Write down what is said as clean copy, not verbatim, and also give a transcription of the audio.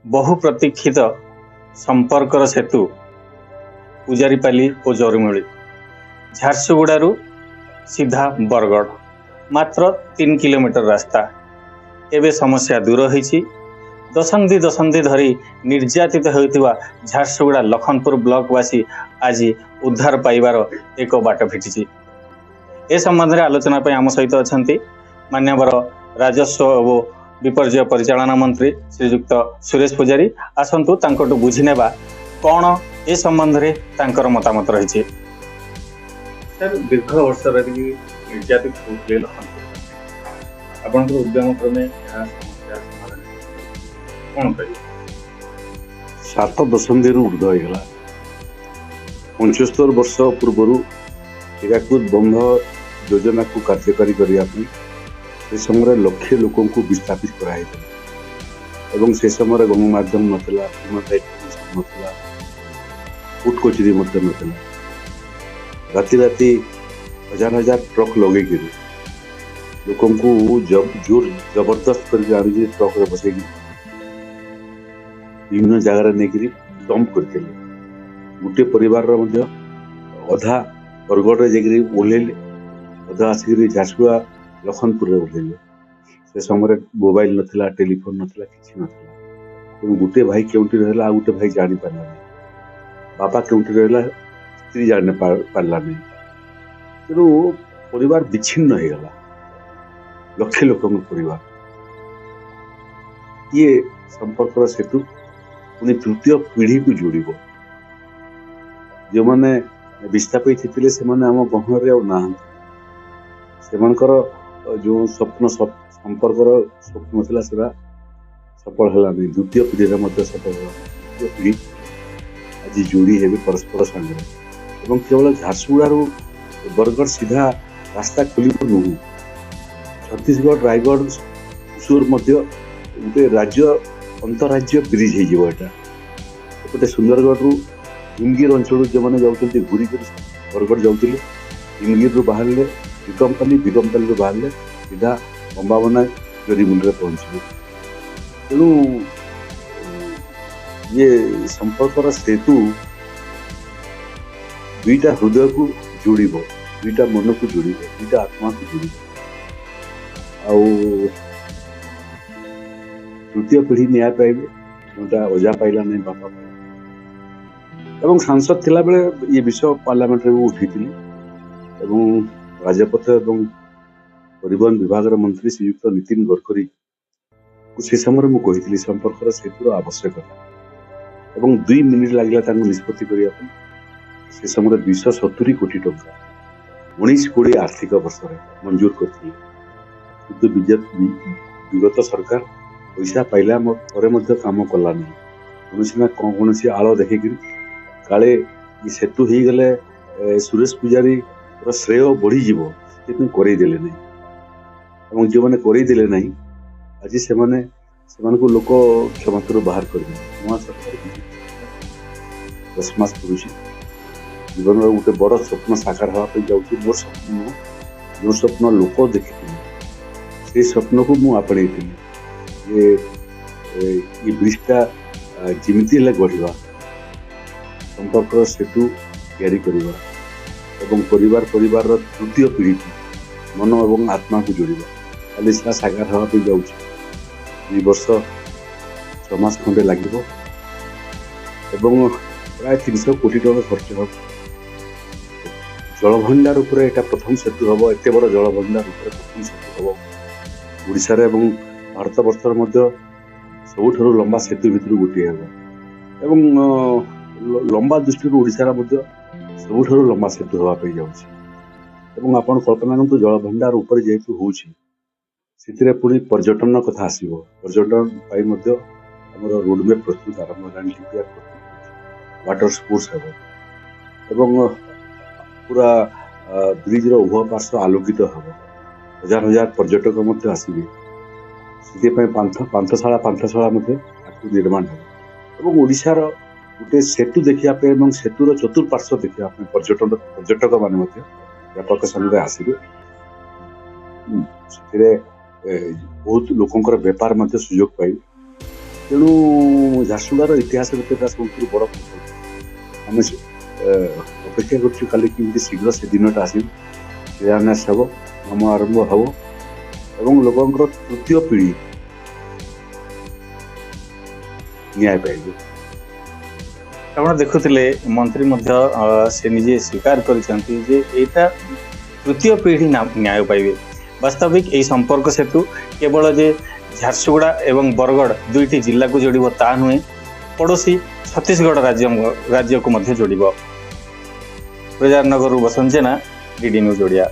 बहु प्रतीक्षित संपर्कर सेतु पूजारीपाली और जरुमिली झारसुगुड़ारू सीधा बरगढ़ मात्र 3 किलोमीटर रास्ता एवं समस्या दूर होईछि। दशंधि धरी निर्यातित होइतिबा झारसुगुड़ा लखनपुर ब्लॉकवासी आज उद्धार पाइबार एक बाट फिटिछि। ए संबंध में आलोचना आम सहित अच्छा मान्यवर राजस्व और विपर्य परिचालना मंत्री श्रीजुक्त सुरेश पूजारी आसतु तांकटू बुझी नेबा कौन ए संबंध में तांकर मतामत रही। सर दीर्घ वर्ष निर्यातित होते लखनपुर आपंकर उद्यम क्रमे कौन कह 7 दशंधि ऊर्ध होगा 75 वर्ष पूर्व हीराकुद बंध योजना को कार्यकारी करने से समय लक्षे लोक विस्थापित कराई से समय गणमाध्यम नाला नाला फुट कचेरी नाला राति राति हजार हजार ट्रक लगे लोक जोर जबरदस्त कर ट्रक बसई विभिन्न जगार नहीं डंप करते गोटे परिवार अधा बरगढ़ जाकि ओह्लैले अधा आसिक झारसुगुड़ा लखनपुर ओह्लैले से समय मोबाइल नथिला टेलीफोन नथिला किसी नथिला गोटे भाई केउंटी रहला आ गोटे भाई जानी पारला नहीं बापा केउंटी रहला स्त्री जानी पारला नहीं तेणु परिवार विच्छिन्न हो गला लक्षे लोक परिवार ये संपर्क सेतु पुणी तृतीय पीढ़ी को जोड़ जो मैंने विस्थापित होते से आम गहन ना जो स्वप्न संपर्क स्वप्न था से सफल है द्वितीय पीढ़ी सफल है तृतीय पीढ़ी आज जोड़ी है परस्पर सागर केवल झारसुगुड़ू बरगढ़ सीधा रास्ता खोल नुह छत्तीसगढ़ रायगढ़ हुसूर गोटे राज्य अंतरराज्य ब्रिज होटे सुंदरगढ़ हिमगिर अंचल जो मैंने जाऊँच घूरी बरगढ़ जाऊे हिमगिर रू बाहर बिगमपाली बाहर सीधा अंबाबना जरीमुंडी पहुँचे तेणु ये संपर्क सेतु दुईटा हृदय को जोड़ दुईटा मन को जोड़ दुईटा आत्मा को जोड़ तृतीय पीढ़ी न्याय पाइबे जोटा अजा पाइला नहीं बापा पाइला एवं सांसद थिला बेले ये विषय पार्लियामेंट रे उठी एवं राजपथ एवं परिवहन विभाग मंत्री श्रीयुक्त नितिन गडकरी से समय मुझे कही संपर्क सेतुर आवश्यकता एवं 2 मिनिट लगे निष्पत्ति करने से समय 270 कोटी टंका 19-20 आर्थिक वर्ष मंजूर करते किंतु विगत सरकार पैसा पाइला काम कला नहीं कौन आड़ देखिक काले ये सेतु हो गले सुरेश पूजारी श्रेय बढ़ीज करदेले नहीं जो मैंने करदेले नहीं आज से लोक क्षमता बाहर कर नुआ सरकार 10 मास कर जीवन गोटे बड़ स्वप्न साकार हाँपी जाऊँगी मोर स्वप्न जो स्वप्न लोक देखी से स्वप्न को मुझे आपणे ये ब्रिजटा जमीती गढ़ा संपर्क सेतु तैयारी करवा एवं परिवार तृतीय पीढ़ी को मन एवं आत्मा को जोड़ा खाली सीधा साकार हाँपी जाऊँगी 2 वर्ष 6 मास खंडे लगे प्राय 300 कोटी टका खर्च हो जलभंडार उपरे एटा प्रथम सेतु हम एत बड़ जलभंडार उपरे प्रथम सेतु हम ओडिशा रे एवं भारत वर्षर मध्य सबुठारु लंबा सेतु भितर गोटे एवं लंबा दृष्टि ओडिशा मध्य सबुठारु लंबा सेतु होगापी जाऊँगी आपण कल्पना करते जलभंडार उपर जेहेतु होउछि से पुणी पर्यटन कथा आसो पर्यटन रोडमेप प्रस्तुत आरंभ है वाटर स्पोर्ट्स एवं पूरा ब्रिज उभय पार्श्व आलोकित हम हजार हजार पर्यटक आसवे से पांथशाला निर्माण हो ओडिशार गोटे सेतु देखापी सेतुर चतुर्पार्श्व देखापी पर्यटक मान व्यापक संख्या आसवे बहुत लोकंर बेपार सुजोग पाइबे तेणु झारसुगुड़ार इतिहास भीतर सबुठ बड़ आम अपेक्षा कर शीघ्र से दिनटा आस शिलान्यास हम काम आरंभ हम और लोक तृतीय पीढ़ी न्याय पाइबे। ଆପଣ ଦେଖୁଥିଲେ ମନ୍ତ୍ରୀ ମଧ୍ୟ ସେ ନିଜେ ସ୍ୱୀକାର କରିଛନ୍ତି ଯେ ଏଇଟା ତୃତୀୟ ପିଢ଼ି ନ୍ୟାୟ ପାଇବେ। ବାସ୍ତବିକ ଏହି ସମ୍ପର୍କ ସେତୁ କେବଳ ଯେ ଝାରସୁଗୁଡ଼ା ଏବଂ ବରଗଡ଼ ଦୁଇଟି ଜିଲ୍ଲାକୁ ଯୋଡ଼ିବ ତାହା ନୁହେଁ, ପଡ଼ୋଶୀ ଛତିଶଗଡ଼ ରାଜ୍ୟକୁ ମଧ୍ୟ ଯୋଡ଼ିବ। ବ୍ରଜାରନଗରରୁ ବସନ୍ତ ଜେନା, ଡିଡି ନ୍ୟୁଜ୍ ଓଡ଼ିଆ।